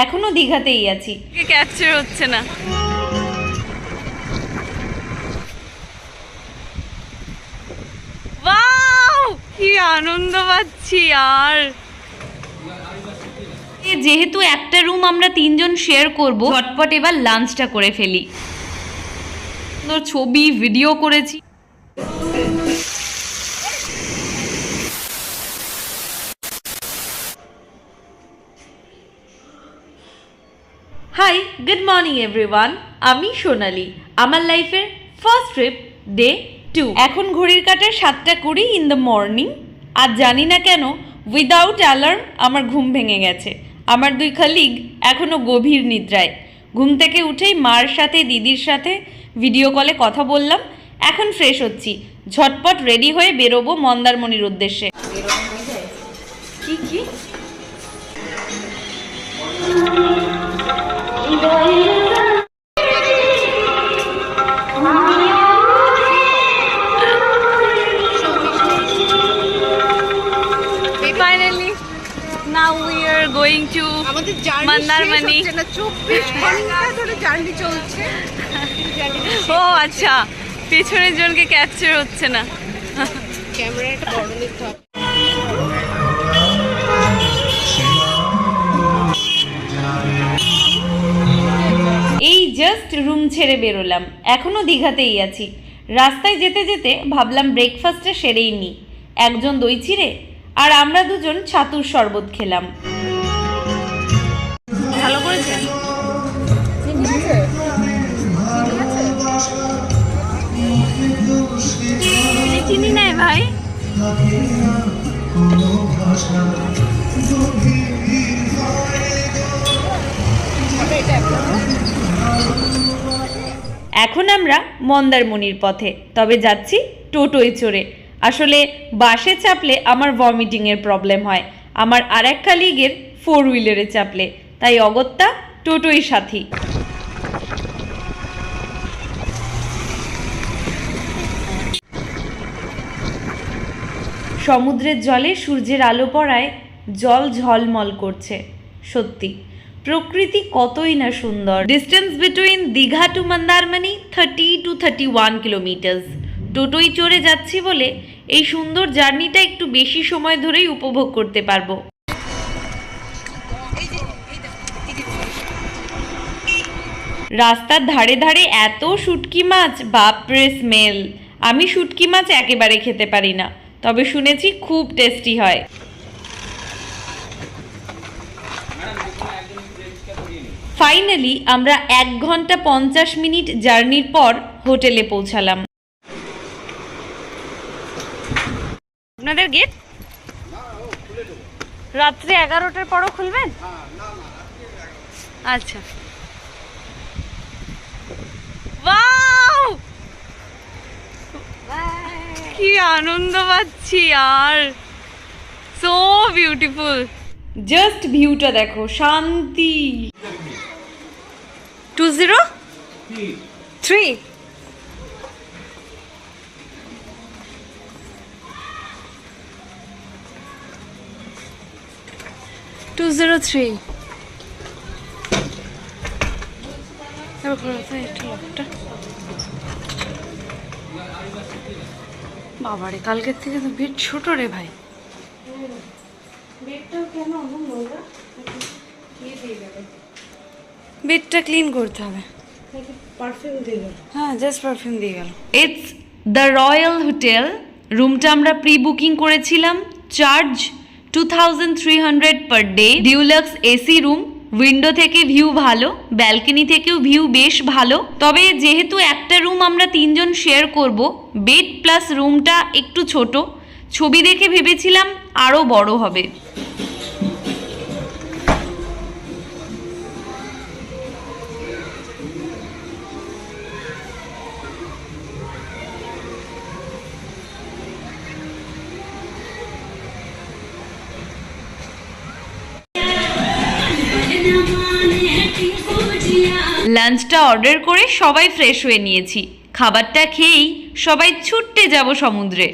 এখনো দীঘাতেই আছি, ক্যাপচার হচ্ছে না। ওয়াও, কি আনন্দ পাচ্ছি। আর যেহেতু একটা রুম আমরা তিনজন শেয়ার করব, ঝটপট এবার লাঞ্চটা করে ফেলি। ছবি ভিডিও করেছি। Hi, good morning everyone. আমি সোনালি। আমার লাইফের ফার্স্ট ট্রিপ ডে 2। এখন ঘড়ির কাঁটায় 7:20 ইন দ্য মর্নিং। আর জানি না কেন উইদাউট অ্যালার্ম আমার ঘুম ভেঙে গেছে। আমার দুই কলিগ এখনও গভীর নিদ্রায়। ঘুম থেকে উঠেই মার সাথে দিদির সাথে ভিডিও কলে কথা বললাম। এখন ফ্রেশ হচ্ছি, ঝটপট রেডি হয়ে বেরোবো মন্দারমণির উদ্দেশ্যে। কি কি Finally, now we are going to Mandarmani. 24 ঘন্টা ধরে জার্নি চলছে। ও আচ্ছা, পেছনের জনকে ক্যাপচার হচ্ছে না। ক্যামেরাটা বড় নিতে হবে। এই জাস্ট রুম ছেড়ে বেরোলাম, এখনো দীঘাতেই আছি। রাস্তায় যেতে যেতে ভাবলাম ব্রেকফাস্টটা সেরেই নিই। একজন দই চিড়ে আর আমরা দুজন ছাতুর শরবত খেলাম। ভালো করেছে। চিনি নাই ভাই। এখন আমরা মন্দারমণির পথে, তবে যাচ্ছি টোটোয় চড়ে। আসলে বাসে চাপলে আমার ভমিটিংয়ের প্রবলেম হয়, আমার আর এক কলিগের 4 হুইলারে চাপলে, তাই অগত্যা টোটোই সাথী। সমুদ্রের জলে সূর্যের আলো পড়ায় জল ঝলমল করছে। সত্যি প্রকৃতি কতই না সুন্দর। Distance between Digha to Mandarmani 30 to 31 kilometres. টোটোই চড়ে যাচ্ছি বলে এই সুন্দর জার্নিটা একটু বেশি সময় ধরেই উপভোগ করতে পারবো। রাস্তার ধারে ধারে এত শুটকি মাছ, বাপরে স্মেল। আমি শুটকি মাছ একেবারে খেতে পারি না, তবে শুনেছি খুব টেস্টি হয়। ফাইনালি আমরা 1 ঘন্টা 50 মিনিট জার্নির পর হোটেলে পৌঁছালাম। আপনাদের গেট রাত্রে 11টার পরও খুলবেন? আচ্ছা। ওয়াও, কি আনন্দ পাচ্ছি। আর সো বিউটিফুল। জাস্ট ভিউটা দেখো, শান্তি। 203 203 বাবারে, কালকের থেকে তো বেড ছোট রে ভাই। বেডটা ক্লিন করতে হবে। হ্যাঁ, জাস্ট পারফিউম দিয়ে গেল। It's the royal hotel. রুমটা আমরা প্রি বুকিং করেছিলাম। Charge 2300 per day. Deluxe AC room. Window থেকে ভিউ ভালো, ব্যালকনি থেকেও ভিউ বেশ ভালো। তবে যেহেতু একটা রুম আমরা তিনজন শেয়ার করব, বেড প্লাস রুমটা একটু ছোট। ছবি দেখে ভেবেছিলাম আরও বড় হবে। লাঞ্চটা অর্ডার করে সবাই ফ্রেশ হয়ে নিয়েছি। খাবারটা খেয়েই সবাই ছুটতে যাব সমুদ্রে।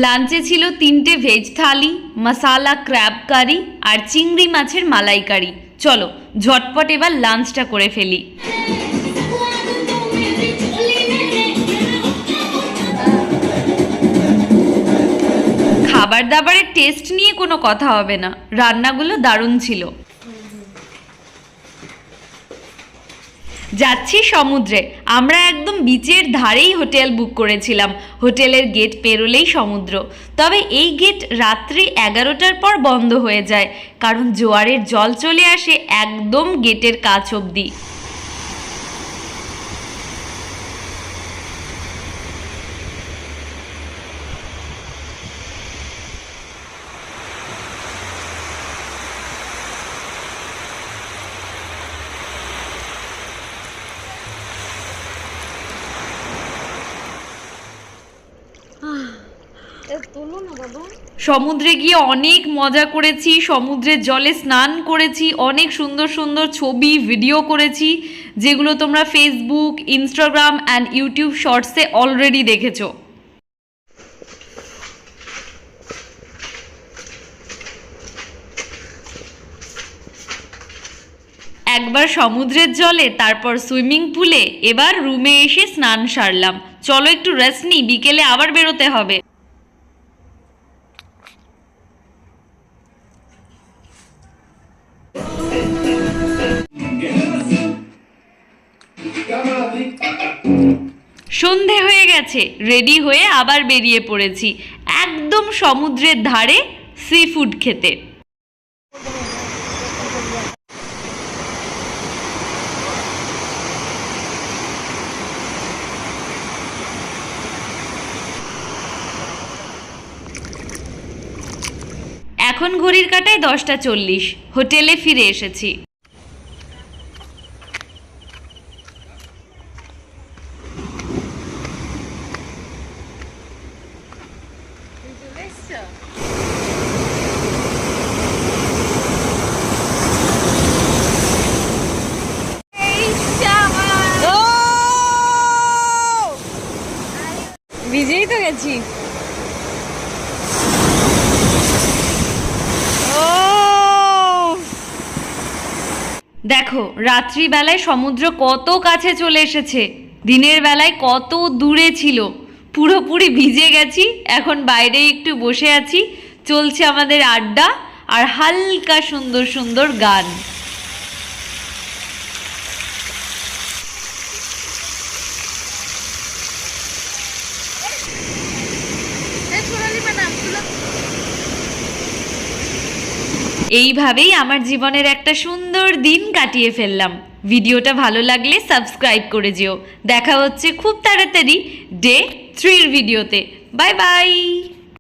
লাঞ্চে ছিল 3টে ভেজ থালি, মশালা ক্র্যাব কারি আর চিংড়ি মাছের মালাইকারি। চলো ঝটপট এবার লাঞ্চটা করে ফেলি। খাবার দাবারের টেস্ট নিয়ে কোনো কথা হবে না, রান্নাগুলো দারুণ ছিল। যাচ্ছি সমুদ্রে। আমরা একদম বিচের ধারেই হোটেল বুক করেছিলাম। হোটেলের গেট পেরোলেই সমুদ্র। তবে এই গেট রাত্রি 11টার পর বন্ধ হয়ে যায়, কারণ জোয়ারের জল চলে আসে একদম গেটের কাছ অবধি। সমুদ্রে গিয়ে অনেক মজা করেছি, সমুদ্রের জলে স্নান করেছি, অনেক সুন্দর সুন্দর ছবি ভিডিও করেছি, যেগুলো তোমরা ফেসবুক, ইনস্টাগ্রাম অ্যান্ড ইউটিউব শর্টসে অলরেডি দেখেছো। একবার সমুদ্রের জলে, তারপর সুইমিং পুলে, এবার রুমে এসে স্নান সারলাম। চলো একটু রেস্ট নিই, বিকেলে আবার বেরোতে হবে। সন্ধে হয়ে গেছে, রেডি হয়ে আবার বেরিয়ে পড়েছি একদম সমুদ্রের ধারে সি ফুড খেতে। এখন ঘড়ির কাঁটায় 10টা 40। হোটেলে ফিরে এসেছি। ভিজেই তো গেছি। দেখো রাত্রিবেলায় সমুদ্র কত কাছে চলে এসেছে, দিনের বেলায় কত দূরে ছিল। পুরোপুরি ভিজে গেছি। এখন বাইরে একটু বসে আছি, চলছে আমাদের আড্ডা আর হালকা সুন্দর সুন্দর গান। এইভাবেই আমার জীবনের একটা সুন্দর দিন কাটিয়ে ফেললাম। ভিডিওটা ভালো লাগলে সাবস্ক্রাইব করে যেও। দেখা হচ্ছে খুব তাড়াতাড়ি ডে 3 ভিডিওতে। Bye bye.